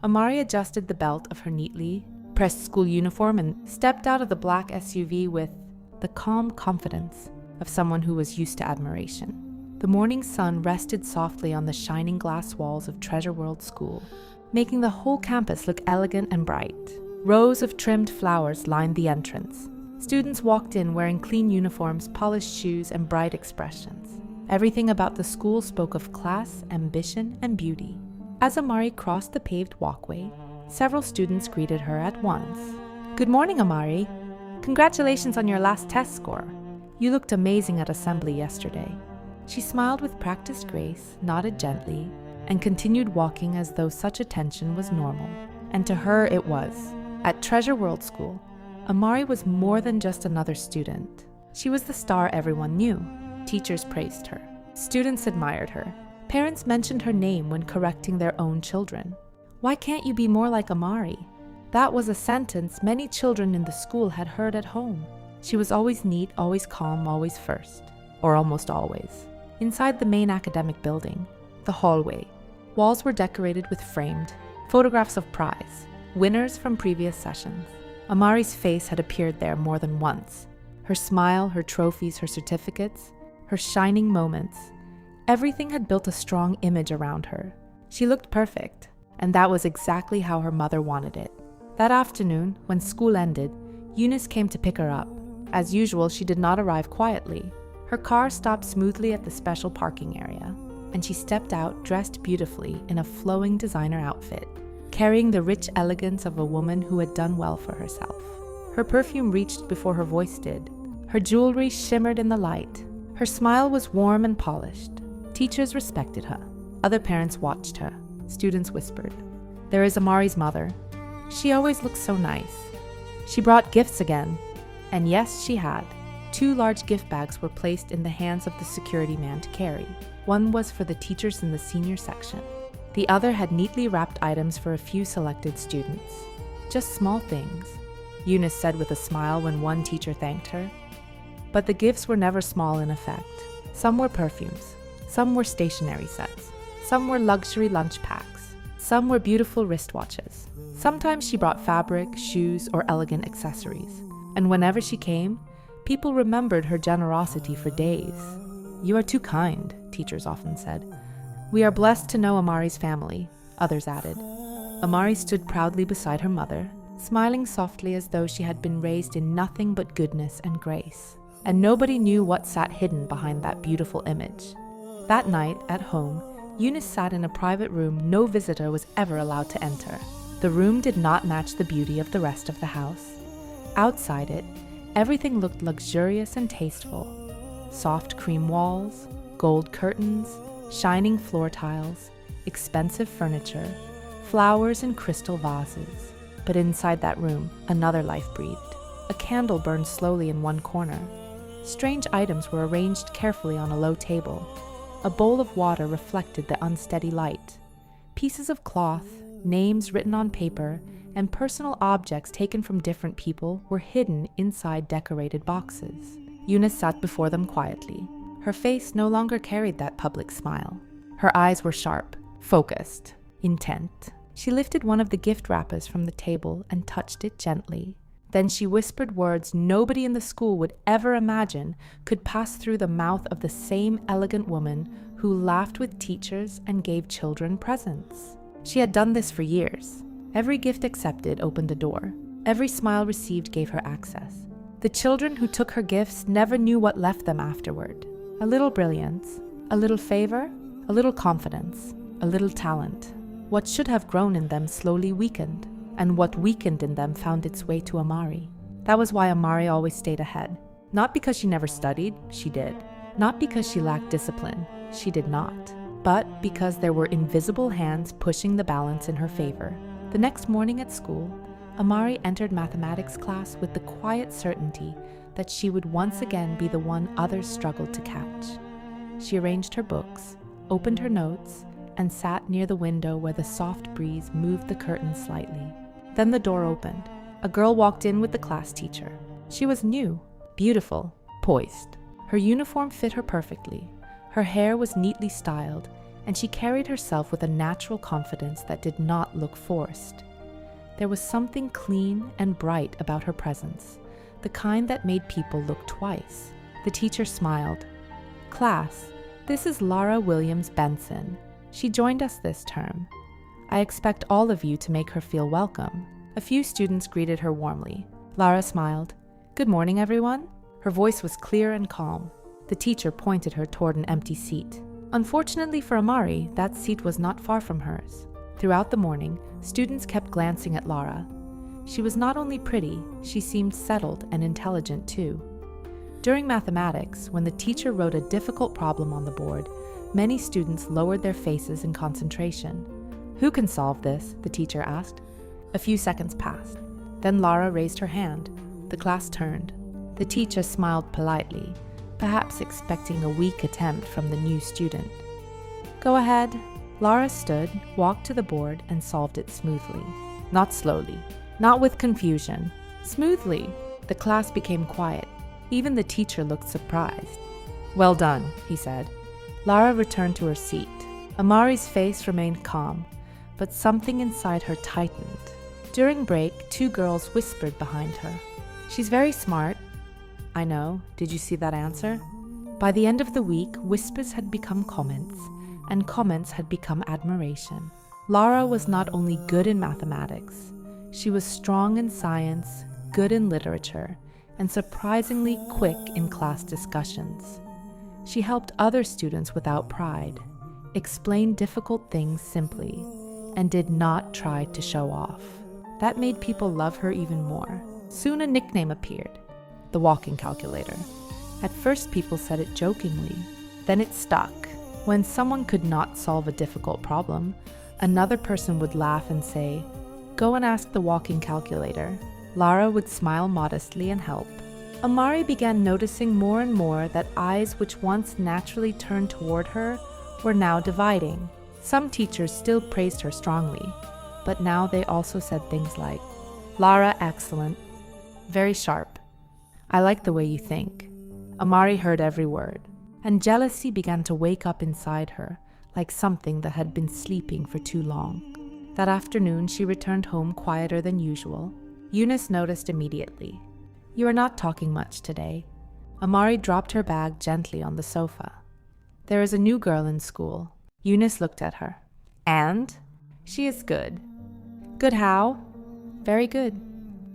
Amari adjusted the belt of her neatly pressed school uniform and stepped out of the black SUV with the calm confidence of someone who was used to admiration. The morning sun rested softly on the shining glass walls of Treasure World School, making the whole campus look elegant and bright. Rows of trimmed flowers lined the entrance. Students walked in wearing clean uniforms, polished shoes, and bright expressions. Everything about the school spoke of class, ambition, and beauty. As Amari crossed the paved walkway, several students greeted her at once. "Good morning, Amari. Congratulations on your last test score. You looked amazing at assembly yesterday." She smiled with practiced grace, nodded gently, and continued walking as though such attention was normal. And to her it was. At Treasure World School, Amari was more than just another student. She was the star everyone knew. Teachers praised her. Students admired her. Parents mentioned her name when correcting their own children. "Why can't you be more like Amari?" That was a sentence many children in the school had heard at home. She was always neat, always calm, always first. Or almost always. Inside the main academic building, the hallway, walls were decorated with framed photographs of prize, winners from previous sessions. Amari's face had appeared there more than once. Her smile, her trophies, her certificates, her shining moments. Everything had built a strong image around her. She looked perfect, and that was exactly how her mother wanted it. That afternoon, when school ended, Eunice came to pick her up. As usual, she did not arrive quietly. Her car stopped smoothly at the special parking area, and she stepped out dressed beautifully in a flowing designer outfit, carrying the rich elegance of a woman who had done well for herself. Her perfume reached before her voice did. Her jewelry shimmered in the light. Her smile was warm and polished. Teachers respected her. Other parents watched her. Students whispered, "There is Amari's mother. She always looks so nice. She brought gifts again." And yes, she had. 2 large gift bags were placed in the hands of the security man to carry. One was for the teachers in the senior section. The other had neatly wrapped items for a few selected students. Just small things, Eunice said with a smile when one teacher thanked her. But the gifts were never small in effect. Some were perfumes, some were stationery sets, some were luxury lunch packs, some were beautiful wristwatches. Sometimes she brought fabric, shoes, or elegant accessories. And whenever she came, people remembered her generosity for days. "You are too kind," teachers often said. "We are blessed to know Amari's family," others added. Amari stood proudly beside her mother, smiling softly as though she had been raised in nothing but goodness and grace. And nobody knew what sat hidden behind that beautiful image. That night, at home, Eunice sat in a private room no visitor was ever allowed to enter. The room did not match the beauty of the rest of the house. Outside it, everything looked luxurious and tasteful. Soft cream walls, gold curtains, shining floor tiles, expensive furniture, flowers in crystal vases. But inside that room, another life breathed. A candle burned slowly in one corner. Strange items were arranged carefully on a low table. A bowl of water reflected the unsteady light. Pieces of cloth, names written on paper, and personal objects taken from different people were hidden inside decorated boxes. Eunice sat before them quietly. Her face no longer carried that public smile. Her eyes were sharp, focused, intent. She lifted one of the gift wrappers from the table and touched it gently. Then she whispered words nobody in the school would ever imagine could pass through the mouth of the same elegant woman who laughed with teachers and gave children presents. She had done this for years. Every gift accepted opened a door. Every smile received gave her access. The children who took her gifts never knew what left them afterward. A little brilliance, a little favor, a little confidence, a little talent. What should have grown in them slowly weakened, and what weakened in them found its way to Amari. That was why Amari always stayed ahead. Not because she never studied, she did. Not because she lacked discipline, she did not. But because there were invisible hands pushing the balance in her favor. The next morning at school, Amari entered mathematics class with the quiet certainty that she would once again be the one others struggled to catch. She arranged her books, opened her notes, and sat near the window where the soft breeze moved the curtains slightly. Then the door opened. A girl walked in with the class teacher. She was new, beautiful, poised. Her uniform fit her perfectly. Her hair was neatly styled, and she carried herself with a natural confidence that did not look forced. There was something clean and bright about her presence, the kind that made people look twice. The teacher smiled. "Class, this is Lara Williams Benson. She joined us this term. I expect all of you to make her feel welcome." A few students greeted her warmly. Lara smiled. "Good morning, everyone." Her voice was clear and calm. The teacher pointed her toward an empty seat. Unfortunately for Amari, that seat was not far from hers. Throughout the morning, students kept glancing at Lara. She was not only pretty, she seemed settled and intelligent too. During mathematics, when the teacher wrote a difficult problem on the board, many students lowered their faces in concentration. "Who can solve this?" the teacher asked. A few seconds passed. Then Lara raised her hand. The class turned. The teacher smiled politely, perhaps expecting a weak attempt from the new student. "Go ahead." Lara stood, walked to the board, and solved it smoothly. Not slowly, not with confusion. Smoothly. The class became quiet. Even the teacher looked surprised. "Well done," he said. Lara returned to her seat. Amari's face remained calm, but something inside her tightened. During break, two girls whispered behind her. "She's very smart." "I know. Did you see that answer?" By the end of the week, whispers had become comments, and comments had become admiration. Lara was not only good in mathematics, she was strong in science, good in literature, and surprisingly quick in class discussions. She helped other students without pride, explained difficult things simply, and did not try to show off. That made people love her even more. Soon a nickname appeared, the walking calculator. At first people said it jokingly, then it stuck. When someone could not solve a difficult problem, another person would laugh and say, "Go and ask the walking calculator." Lara would smile modestly and help. Amari began noticing more and more that eyes which once naturally turned toward her were now dividing. Some teachers still praised her strongly, but now they also said things like, "Lara, excellent. Very sharp. I like the way you think." Amari heard every word, and jealousy began to wake up inside her, like something that had been sleeping for too long. That afternoon, she returned home quieter than usual. Eunice noticed immediately. "You are not talking much today." Amari dropped her bag gently on the sofa. "There is a new girl in school." Eunice looked at her. "And?" "She is good." "Good how?" "Very good."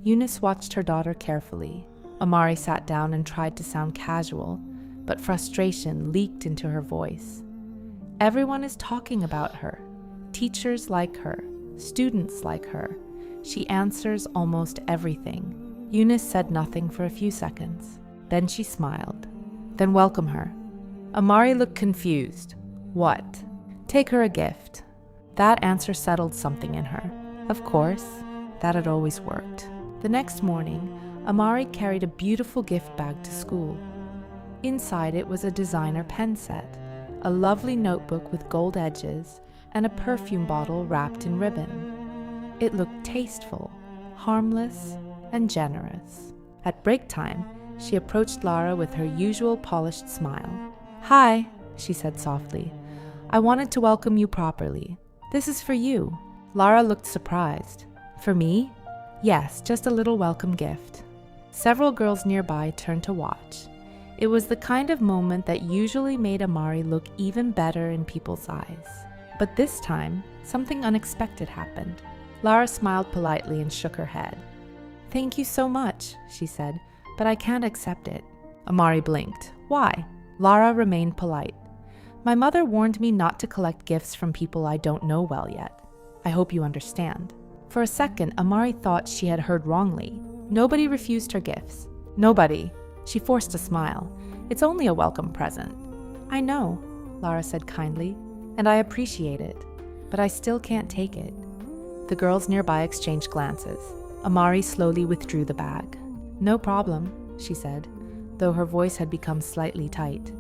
Eunice watched her daughter carefully. Amari sat down and tried to sound casual, but frustration leaked into her voice. "Everyone is talking about her. Teachers like her. Students like her. She answers almost everything." Eunice said nothing for a few seconds. Then she smiled. "Then welcome her." Amari looked confused. "What?" "Take her a gift." That answer settled something in her. Of course, that had always worked. The next morning, Amari carried a beautiful gift bag to school. Inside it was a designer pen set, a lovely notebook with gold edges, and a perfume bottle wrapped in ribbon. It looked tasteful, harmless, and generous. At break time, she approached Lara with her usual polished smile. "Hi," she said softly. "I wanted to welcome you properly. This is for you." Lara looked surprised. "For me?" "Yes, just a little welcome gift." Several girls nearby turned to watch. It was the kind of moment that usually made Amari look even better in people's eyes. But this time, something unexpected happened. Lara smiled politely and shook her head. "Thank you so much," she said, "but I can't accept it." Amari blinked. "Why?" Lara remained polite. "My mother warned me not to collect gifts from people I don't know well yet. I hope you understand." For a second, Amari thought she had heard wrongly. Nobody refused her gifts. Nobody. She forced a smile. "It's only a welcome present." "I know," Lara said kindly, "and I appreciate it, but I still can't take it." The girls nearby exchanged glances. Amari slowly withdrew the bag. "No problem," she said, though her voice had become slightly tight.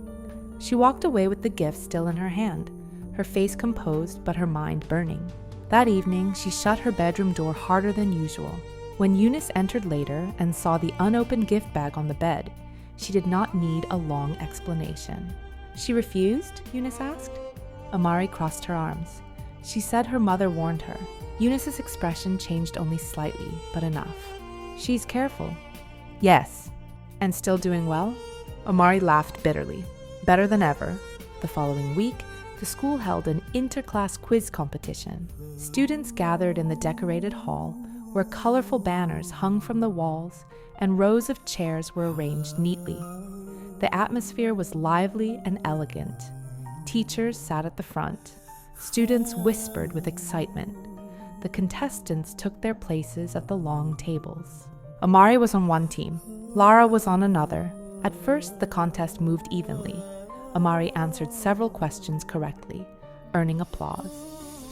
She walked away with the gift still in her hand, her face composed but her mind burning. That evening, she shut her bedroom door harder than usual. When Eunice entered later and saw the unopened gift bag on the bed, she did not need a long explanation. "She refused?" Eunice asked. Amari crossed her arms. She said her mother warned her. Eunice's expression changed only slightly, but enough. She's careful. Yes. And still doing well? Amari laughed bitterly. Better than ever. The following week, the school held an inter-class quiz competition. Students gathered in the decorated hall, where colorful banners hung from the walls and rows of chairs were arranged neatly. The atmosphere was lively and elegant. Teachers sat at the front. Students whispered with excitement. The contestants took their places at the long tables. Amari was on one team. Lara was on another. At first, the contest moved evenly. Amari answered several questions correctly, earning applause.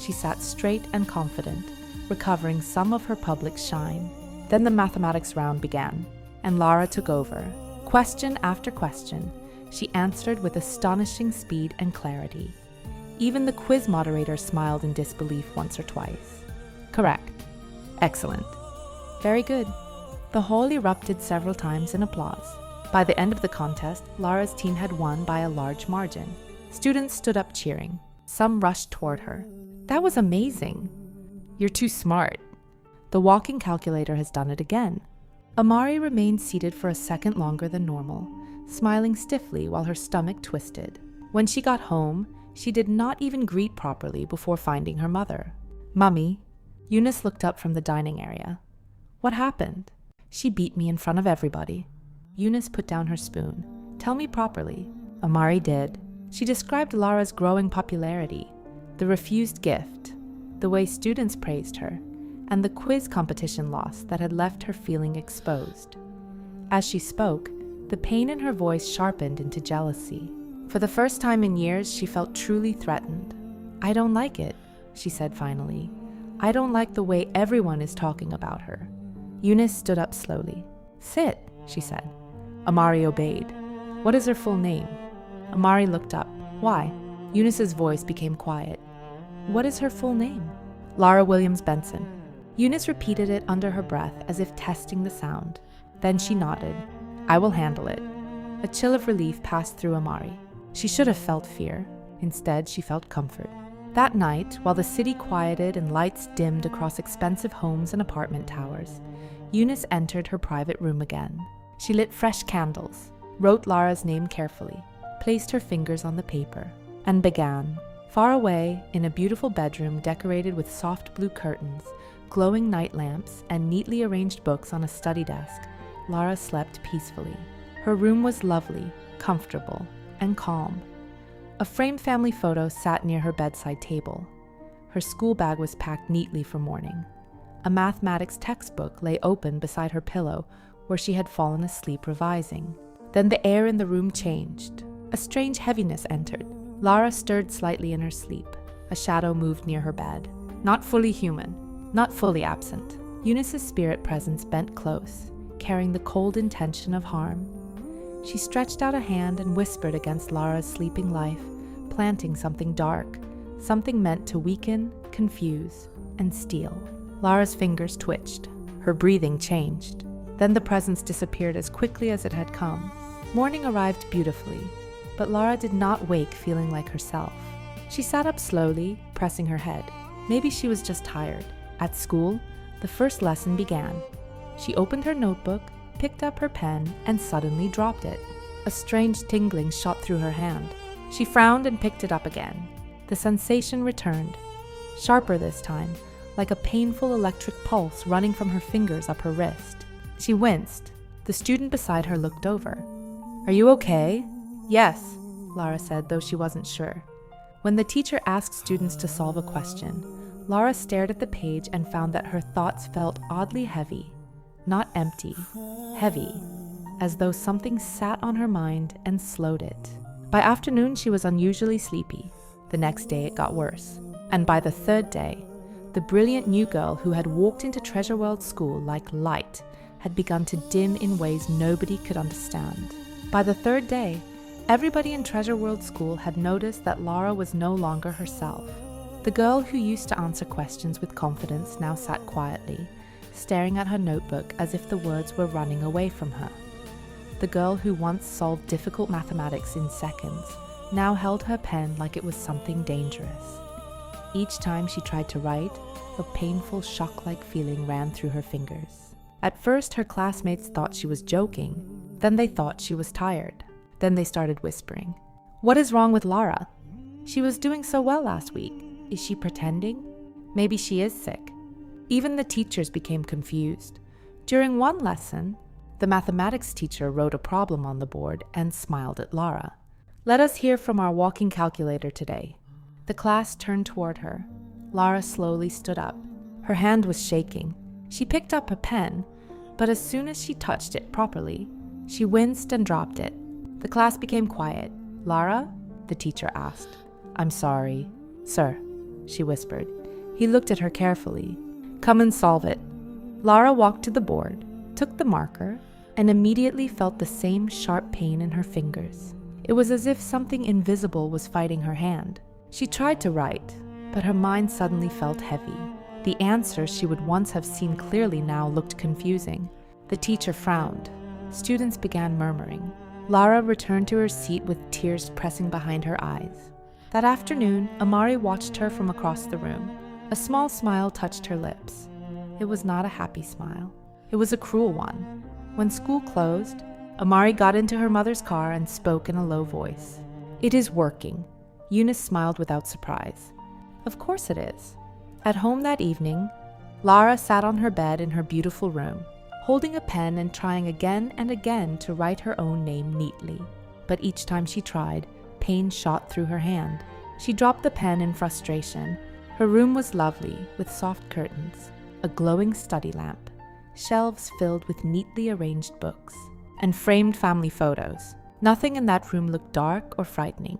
She sat straight and confident, recovering some of her public shine. Then the mathematics round began, and Lara took over. Question after question, she answered with astonishing speed and clarity. Even the quiz moderator smiled in disbelief once or twice. Correct. Excellent. Very good. The hall erupted several times in applause. By the end of the contest, Lara's team had won by a large margin. Students stood up cheering. Some rushed toward her. That was amazing. You're too smart. The walking calculator has done it again. Amari remained seated for a second longer than normal, smiling stiffly while her stomach twisted. When she got home, she did not even greet properly before finding her mother. Mummy, Eunice looked up from the dining area. What happened? She beat me in front of everybody. Eunice put down her spoon. Tell me properly. Amari did. She described Lara's growing popularity, the refused gift, the way students praised her, and the quiz competition loss that had left her feeling exposed. As she spoke, the pain in her voice sharpened into jealousy. For the first time in years, she felt truly threatened. I don't like it, she said finally. I don't like the way everyone is talking about her. Eunice stood up slowly. Sit, she said. Amari obeyed. What is her full name? Amari looked up. Why? Eunice's voice became quiet. What is her full name? Lara Williams Benson. Eunice repeated it under her breath as if testing the sound. Then she nodded. I will handle it. A chill of relief passed through Amari. She should have felt fear. Instead, she felt comfort. That night, while the city quieted and lights dimmed across expensive homes and apartment towers, Eunice entered her private room again. She lit fresh candles, wrote Lara's name carefully, placed her fingers on the paper, and began. Far away, in a beautiful bedroom decorated with soft blue curtains, glowing night lamps, and neatly arranged books on a study desk, Lara slept peacefully. Her room was lovely, comfortable, and calm. A framed family photo sat near her bedside table. Her school bag was packed neatly for morning. A mathematics textbook lay open beside her pillow where she had fallen asleep revising. Then the air in the room changed. A strange heaviness entered. Lara stirred slightly in her sleep. A shadow moved near her bed. Not fully human, not fully absent. Eunice's spirit presence bent close, carrying the cold intention of harm. She stretched out a hand and whispered against Lara's sleeping life, planting something dark, something meant to weaken, confuse, and steal. Lara's fingers twitched. Her breathing changed. Then the presence disappeared as quickly as it had come. Morning arrived beautifully, but Lara did not wake feeling like herself. She sat up slowly, pressing her head. Maybe she was just tired. At school, the first lesson began. She opened her notebook, picked up her pen, and suddenly dropped it. A strange tingling shot through her hand. She frowned and picked it up again. The sensation returned, sharper this time, like a painful electric pulse running from her fingers up her wrist. She winced. The student beside her looked over. Are you okay? Yes, Lara said, though she wasn't sure. When the teacher asked students to solve a question, Lara stared at the page and found that her thoughts felt oddly heavy. Not empty, heavy, as though something sat on her mind and slowed it. By afternoon, she was unusually sleepy. The next day, it got worse. And by the third day, the brilliant new girl who had walked into Treasure World School like light had begun to dim in ways nobody could understand. By the third day, everybody in Treasure World School had noticed that Lara was no longer herself. The girl who used to answer questions with confidence now sat quietly, staring at her notebook as if the words were running away from her. The girl who once solved difficult mathematics in seconds now held her pen like it was something dangerous. Each time she tried to write, a painful shock-like feeling ran through her fingers. At first, her classmates thought she was joking. Then they thought she was tired. Then they started whispering, "What is wrong with Lara? She was doing so well last week. Is she pretending? Maybe she is sick." Even the teachers became confused. During one lesson, the mathematics teacher wrote a problem on the board and smiled at Lara. "Let us hear from our walking calculator today." The class turned toward her. Lara slowly stood up. Her hand was shaking. She picked up a pen, but as soon as she touched it properly, she winced and dropped it. The class became quiet. "Lara?" the teacher asked. "I'm sorry." "Sir," she whispered. He looked at her carefully. "Come and solve it." Lara walked to the board, took the marker, and immediately felt the same sharp pain in her fingers. It was as if something invisible was fighting her hand. She tried to write, but her mind suddenly felt heavy. The answers she would once have seen clearly now looked confusing. The teacher frowned. Students began murmuring. Lara returned to her seat with tears pressing behind her eyes. That afternoon, Amari watched her from across the room. A small smile touched her lips. It was not a happy smile. It was a cruel one. When school closed, Amari got into her mother's car and spoke in a low voice. "It is working." Eunice smiled without surprise. "Of course it is." At home that evening, Lara sat on her bed in her beautiful room, holding a pen and trying again and again to write her own name neatly. But each time she tried, pain shot through her hand. She dropped the pen in frustration. Her room was lovely, with soft curtains, a glowing study lamp, shelves filled with neatly arranged books, and framed family photos. Nothing in that room looked dark or frightening.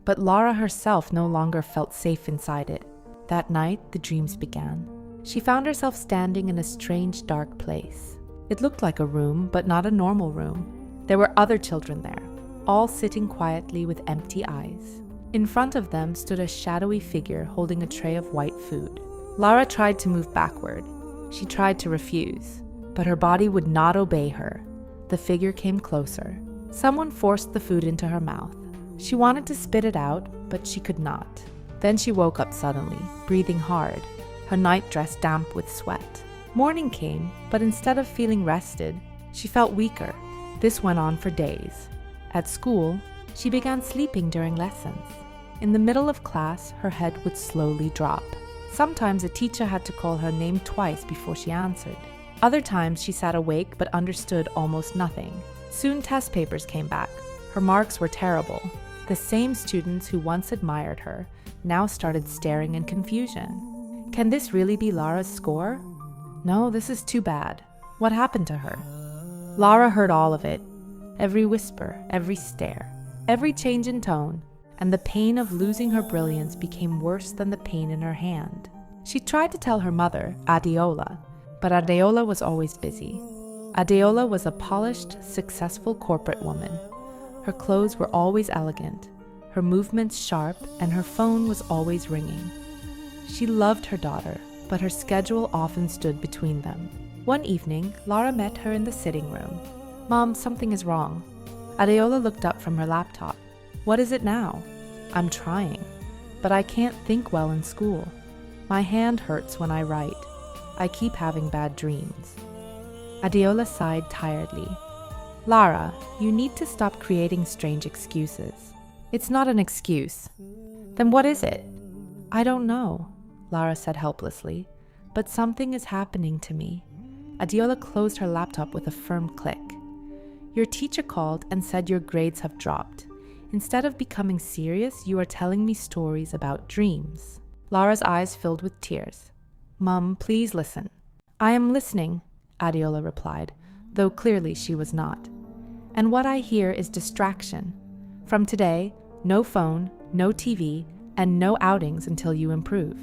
But Lara herself no longer felt safe inside it. That night, the dreams began. She found herself standing in a strange, dark place. It looked like a room, but not a normal room. There were other children there, all sitting quietly with empty eyes. In front of them stood a shadowy figure holding a tray of white food. Lara tried to move backward. She tried to refuse, but her body would not obey her. The figure came closer. Someone forced the food into her mouth. She wanted to spit it out, but she could not. Then she woke up suddenly, breathing hard, her night dress damp with sweat. Morning came, but instead of feeling rested, she felt weaker. This went on for days. At school, she began sleeping during lessons. In the middle of class, her head would slowly drop. Sometimes a teacher had to call her name twice before she answered. Other times she sat awake but understood almost nothing. Soon test papers came back. Her marks were terrible. The same students who once admired her now started staring in confusion. Can this really be Lara's score? No, this is too bad. What happened to her? Lara heard all of it. Every whisper, every stare, every change in tone, and the pain of losing her brilliance became worse than the pain in her hand. She tried to tell her mother, Adeola, but Adeola was always busy. Adeola was a polished, successful corporate woman. Her clothes were always elegant, her movements sharp, and her phone was always ringing. She loved her daughter, but her schedule often stood between them. One evening, Lara met her in the sitting room. "Mom, something is wrong." Adeola looked up from her laptop. "What is it now?" "I'm trying, but I can't think well in school. My hand hurts when I write. I keep having bad dreams." Adeola sighed tiredly. "Lara, you need to stop creating strange excuses." "It's not an excuse." "Then what is it?" "I don't know," Lara said helplessly, "but something is happening to me." Adeola closed her laptop with a firm click. "Your teacher called and said your grades have dropped. Instead of becoming serious, you are telling me stories about dreams." Lara's eyes filled with tears. "Mum, please listen." "I am listening," Adeola replied, though clearly she was not. "And what I hear is distraction. From today, no phone, no TV, and no outings until you improve."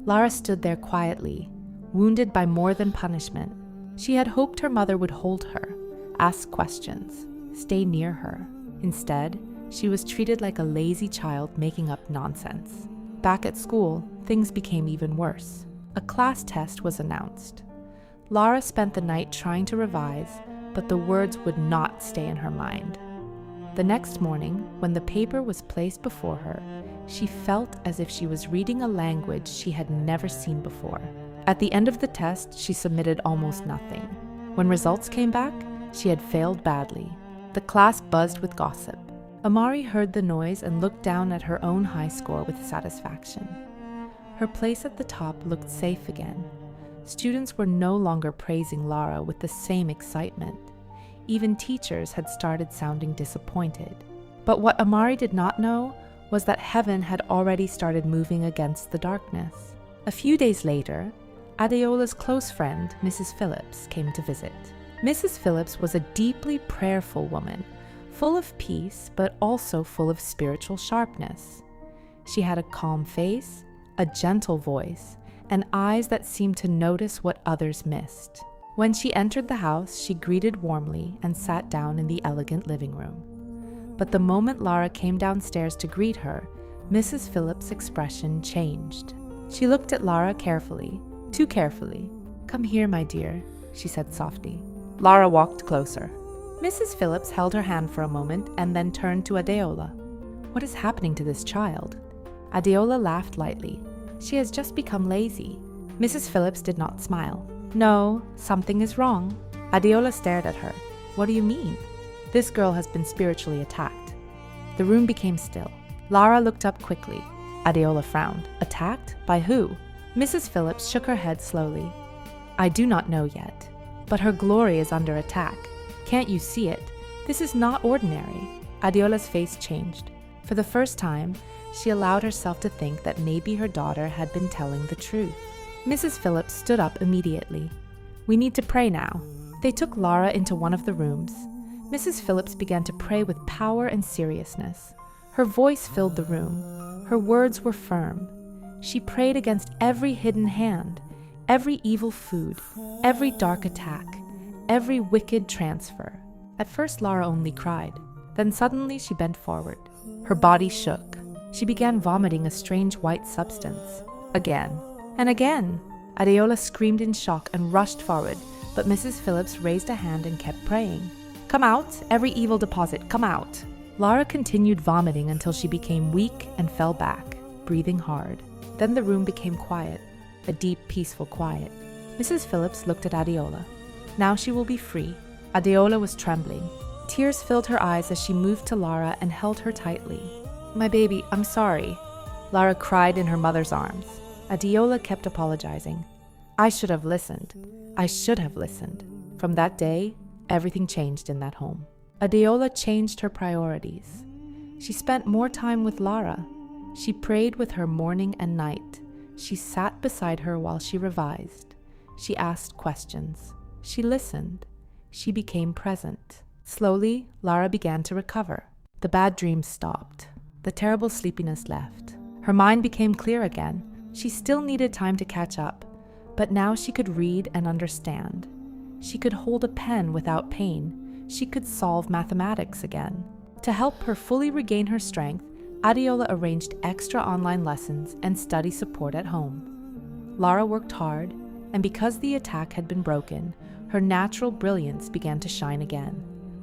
Lara stood there quietly, wounded by more than punishment. She had hoped her mother would hold her, ask questions, stay near her. Instead, she was treated like a lazy child making up nonsense. Back at school, things became even worse. A class test was announced. Lara spent the night trying to revise, but the words would not stay in her mind. The next morning, when the paper was placed before her, she felt as if she was reading a language she had never seen before. At the end of the test, she submitted almost nothing. When results came back, she had failed badly. The class buzzed with gossip. Amari heard the noise and looked down at her own high score with satisfaction. Her place at the top looked safe again. Students were no longer praising Lara with the same excitement. Even teachers had started sounding disappointed. But what Amari did not know was that heaven had already started moving against the darkness. A few days later, Adeola's close friend, Mrs. Phillips, came to visit. Mrs. Phillips was a deeply prayerful woman, full of peace, but also full of spiritual sharpness. She had a calm face, a gentle voice, and eyes that seemed to notice what others missed. When she entered the house, she greeted warmly and sat down in the elegant living room. But the moment Lara came downstairs to greet her, Mrs. Phillips' expression changed. She looked at Lara carefully, too carefully. "Come here, my dear," she said softly. Lara walked closer. Mrs. Phillips held her hand for a moment and then turned to Adeola. "What is happening to this child?" Adeola laughed lightly. "She has just become lazy." Mrs. Phillips did not smile. "No, something is wrong." Adeola stared at her. "What do you mean?" "This girl has been spiritually attacked." The room became still. Lara looked up quickly. Adeola frowned. "Attacked? By who?" Mrs. Phillips shook her head slowly. "I do not know yet, but her glory is under attack. Can't you see it? This is not ordinary." Adeola's face changed. For the first time, she allowed herself to think that maybe her daughter had been telling the truth. Mrs. Phillips stood up immediately. "We need to pray now." They took Lara into one of the rooms. Mrs. Phillips began to pray with power and seriousness. Her voice filled the room. Her words were firm. She prayed against every hidden hand, every evil food, every dark attack, every wicked transfer. At first, Lara only cried. Then suddenly she bent forward. Her body shook. She began vomiting a strange white substance. Again and again. Adeola screamed in shock and rushed forward, but Mrs. Phillips raised a hand and kept praying. "Come out, every evil deposit, come out." Lara continued vomiting until she became weak and fell back, breathing hard. Then the room became quiet, a deep, peaceful quiet. Mrs. Phillips looked at Adeola. Now she will be free. Adeola was trembling. Tears filled her eyes as she moved to Lara and held her tightly. "My baby, I'm sorry." Lara cried in her mother's arms. Adeola kept apologizing. "I should have listened. I should have listened." From that day, everything changed in that home. Adeola changed her priorities. She spent more time with Lara. She prayed with her morning and night. She sat beside her while she revised. She asked questions. She listened. She became present. Slowly, Lara began to recover. The bad dreams stopped. The terrible sleepiness left. Her mind became clear again. She still needed time to catch up, but now she could read and understand. She could hold a pen without pain. She could solve mathematics again. To help her fully regain her strength, Adeola arranged extra online lessons and study support at home. Lara worked hard, and because the attack had been broken, her natural brilliance began to shine again.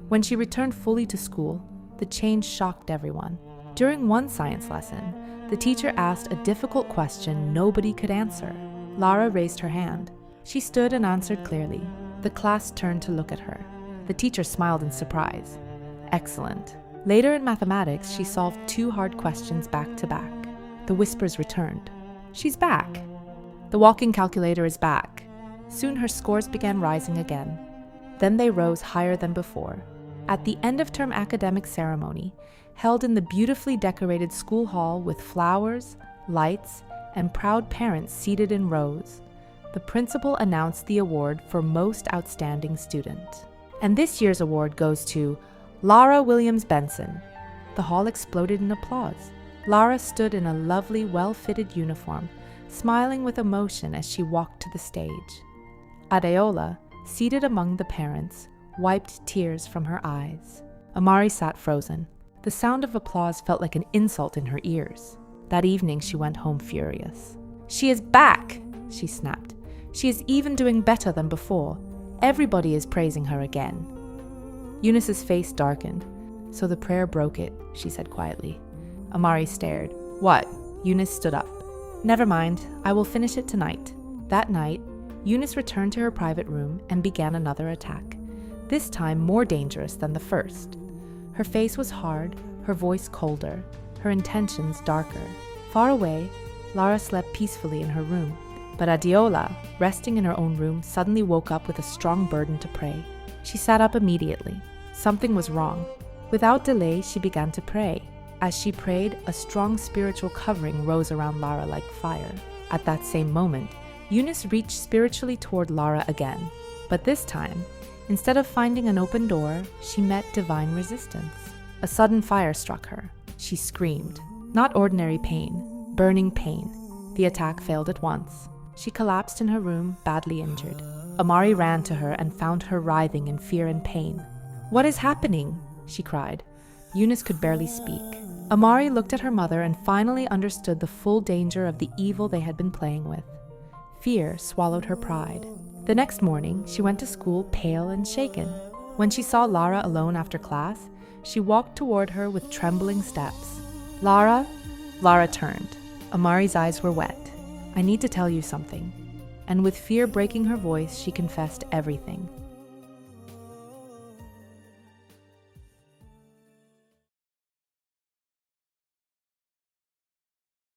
When she returned fully to school, the change shocked everyone. During one science lesson, the teacher asked a difficult question nobody could answer. Lara raised her hand. She stood and answered clearly. The class turned to look at her. The teacher smiled in surprise. Excellent. Later in mathematics, she solved 2 hard questions back to back. The whispers returned. She's back. The walking calculator is back. Soon her scores began rising again. Then they rose higher than before. At the end-of-term academic ceremony, held in the beautifully decorated school hall with flowers, lights, and proud parents seated in rows, the principal announced the award for Most Outstanding Student. And this year's award goes to Lara Williams Benson. The hall exploded in applause. Lara stood in a lovely, well-fitted uniform, smiling with emotion as she walked to the stage. Adeola, seated among the parents, wiped tears from her eyes. Amari sat frozen. The sound of applause felt like an insult in her ears. That evening, she went home furious. "She is back!" she snapped. "She is even doing better than before. Everybody is praising her again." Eunice's face darkened. So the prayer broke it, she said quietly. Amari stared. What? Eunice stood up. Never mind, I will finish it tonight. That night, Eunice returned to her private room and began another attack, this time more dangerous than the first. Her face was hard, her voice colder, her intentions darker. Far away, Lara slept peacefully in her room, but Adiola, resting in her own room, suddenly woke up with a strong burden to pray. She sat up immediately. Something was wrong. Without delay, she began to pray. As she prayed, a strong spiritual covering rose around Lara like fire. At that same moment, Eunice reached spiritually toward Lara again. But this time, instead of finding an open door, she met divine resistance. A sudden fire struck her. She screamed. Not ordinary pain, burning pain. The attack failed at once. She collapsed in her room, badly injured. Amari ran to her and found her writhing in fear and pain. What is happening? She cried. Eunice could barely speak. Amari looked at her mother and finally understood the full danger of the evil they had been playing with. Fear swallowed her pride. The next morning, she went to school pale and shaken. When she saw Lara alone after class, she walked toward her with trembling steps. Lara? Lara turned. Amari's eyes were wet. I need to tell you something. And with fear breaking her voice, she confessed everything.